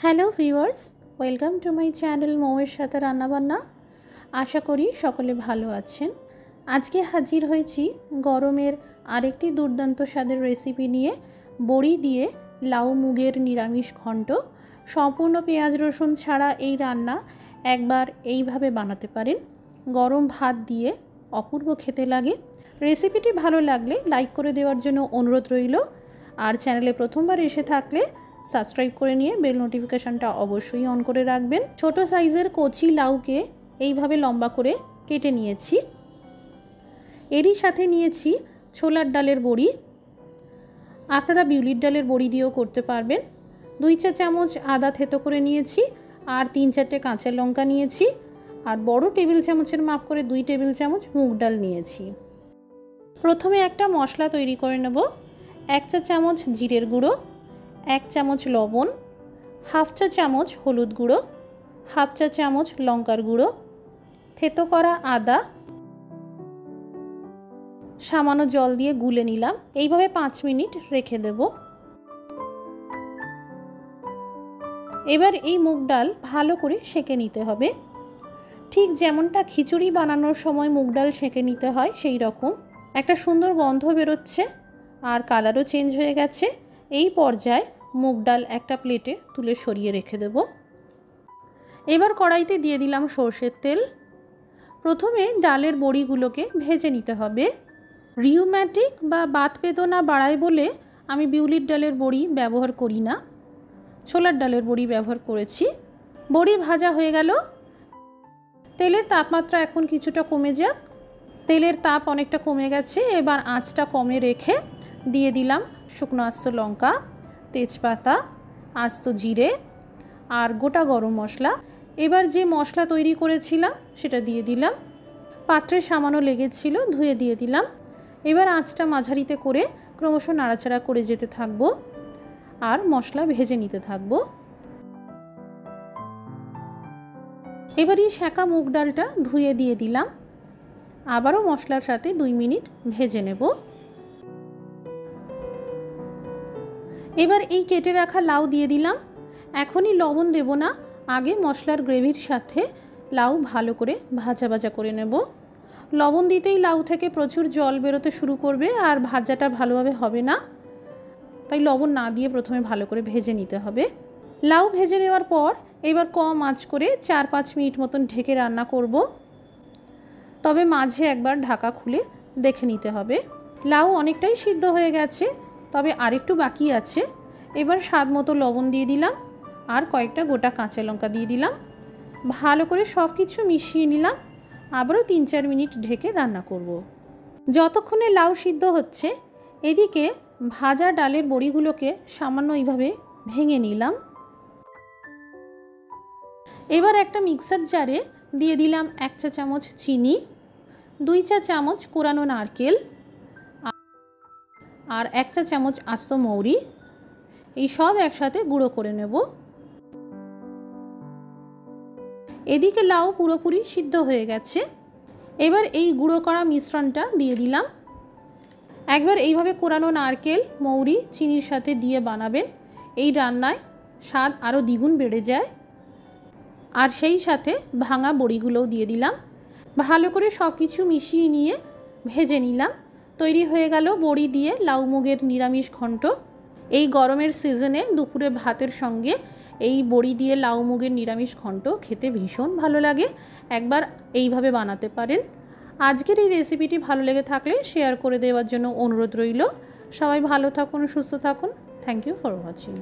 Hello viewers, welcome to my channel মৌয়ের সাথে রান্নাবান্না। আশা করি সকলে ভালো আছেন। আজকে হাজির হয়েছি গরমের আরেকটি দুর্দান্ত স্বাদের রেসিপি নিয়ে। বড়ি দিয়ে লাউ মুগের নিরামিষ ঘন্ট। সম্পূর্ণ পেঁয়াজ রসুন ছাড়া এই রান্না একবার এইভাবে বানাতে পারেন। গরম ভাত দিয়ে অপূর্ব খেতে লাগে। রেসিপিটি ভালো লাগলে লাইক করে দেওয়ার জন্য অনুরোধ রইল। আর চ্যানেলে প্রথমবার এসে থাকলে সাবস্ক্রাইব করে নিয়ে বেল নোটিফিকেশনটা অবশ্যই অন করে রাখবেন। ছোট সাইজের কচি লাউকে এইভাবে লম্বা করে কেটে নিয়েছি। এরই সাথে নিয়েছি ছোলার ডালের বড়ি। আপনারা বিউলির ডালের বড়ি দিয়েও করতে পারবেন। 2 চা চামচ আদা থেতো করে নিয়েছি আর 3-4টে কাঁচা লঙ্কা নিয়েছি। আর বড় টেবিল চামচের মাপ করে 2 টেবিল চামচ মুগ ডাল নিয়েছি। প্রথমে একটা মশলা তৈরি করে নেব। 1 চা চামচ জিরের গুঁড়ো, 1 চামচ লবণ, 1/2 চা চামচ হলুদ গুঁড়ো, 1/2 চা চামচ লঙ্কার গুঁড়ো, থেতো করা আদা, সামান্য জল দিয়ে গুলে নিলাম। এইভাবে 5 মিনিট রেখে দেব। এবার এই মুগ ডাল ভালো করে সেঁকে নিতে হবে। ঠিক যেমনটা খিচুড়ি বানানোর সময় মুগ ডাল সেঁকে নিতে হয় সেই রকম। একটা সুন্দর গন্ধ বেরোচ্ছে আর কালারও চেঞ্জ হয়ে গেছে। এই পর্যায়ে মুগ ডাল একটা প্লেটে তুলে সরিয়ে রেখে দেব। এবার কড়াইতে দিয়ে দিলাম সরষের তেল। প্রথমে ডালের বড়িগুলোকে ভেজে নিতে হবে। রিউম্যাটিক বা বাত বেদনা বাড়ায় বলে আমি বিউলির ডালের বড়ি ব্যবহার করি না, ছোলার ডালের বড়ি ব্যবহার করেছি। বড়ি ভাজা হয়ে গেল। তেলের তাপমাত্রা এখন কিছুটা কমে যাক। তেলের তাপ অনেকটা কমে গেছে। এবার আঁচটা কমে রেখে দিয়ে দিলাম শুকনো আস্ত লঙ্কা, তেজপাতা, আস্ত জিরে আর গোটা গরম মশলা। এবার যে মশলা তৈরি করেছিলাম সেটা দিয়ে দিলাম। পাত্রে সামান্য লেগেছিল, ধুয়ে দিয়ে দিলাম। এবার আঁচটা মাঝারিতে করে ক্রমশ নাড়াচাড়া করে যেতে থাকবো আর মশলা ভেজে নিতে থাকবো। এবার এই সেঁকা মুগ ডালটা ধুয়ে দিয়ে দিলাম। আবারও মশলার সাথে 2 মিনিট ভেজে নেব। এবার এই কেটে রাখা লাউ দিয়ে দিলাম। এখনই লবণ দেব না, আগে মশলার গ্রেভির সাথে লাউ ভালো করে ভাজা ভাজা করে নেব। লবণ দিতেই লাউ থেকে প্রচুর জল বেরোতে শুরু করবে আর ভাজাটা ভালোভাবে হবে না, তাই লবণ না দিয়ে প্রথমে ভালো করে ভেজে নিতে হবে। লাউ ভেজে নেওয়ার পর এবার কম আঁচ করে 4-5 মিনিট মতন ঢেকে রান্না করব। তবে মাঝে একবার ঢাকা খুলে দেখে নিতে হবে। লাউ অনেকটাই সিদ্ধ হয়ে গেছে, তবে আরেকটু বাকি আছে। এবার স্বাদ মতো লবণ দিয়ে দিলাম আর কয়েকটা গোটা কাঁচা লঙ্কা দিয়ে দিলাম। ভালো করে সব কিছু মিশিয়ে নিলাম। আবারও 3-4 মিনিট ঢেকে রান্না করব। যতক্ষণে লাউ সিদ্ধ হচ্ছে এদিকে ভাজা ডালের বড়িগুলোকে সামান্য এইভাবে ভেঙে নিলাম। এবার একটা মিক্সার জারে দিয়ে দিলাম 1 চা চামচ চিনি, 2 চা চামচ কোরানো নারকেল আর 1 চা চামচ আস্ত মৌরি। এই সব একসাথে গুঁড়ো করে নেব। এদিকে লাউ পুরোপুরি সিদ্ধ হয়ে গেছে। এবার এই গুঁড়ো করা মিশ্রণটা দিয়ে দিলাম। একবার এইভাবে কোরানো নারকেল, মৌরি চিনির সাথে দিয়ে বানাবেন। এই রান্নায় স্বাদ আরও দ্বিগুণ বেড়ে যায়। আর সেই সাথে ভাঙা বড়িগুলোও দিয়ে দিলাম। ভালো করে সব কিছু মিশিয়ে নিয়ে ভেজে নিলাম। তৈরি হয়ে গেল বড়ি দিয়ে লাউ মুগের নিরামিষ ঘন্ট। এই গরমের সিজনে দুপুরে ভাতের সঙ্গে এই বড়ি দিয়ে লাউ মুগের নিরামিষ ঘন্ট খেতে ভীষণ ভালো লাগে। একবার এইভাবে বানাতে পারেন। আজকের এই রেসিপিটি ভালো লেগে থাকলে শেয়ার করে দেওয়ার জন্য অনুরোধ রইল। সবাই ভালো থাকুন, সুস্থ থাকুন। Thank you for watching.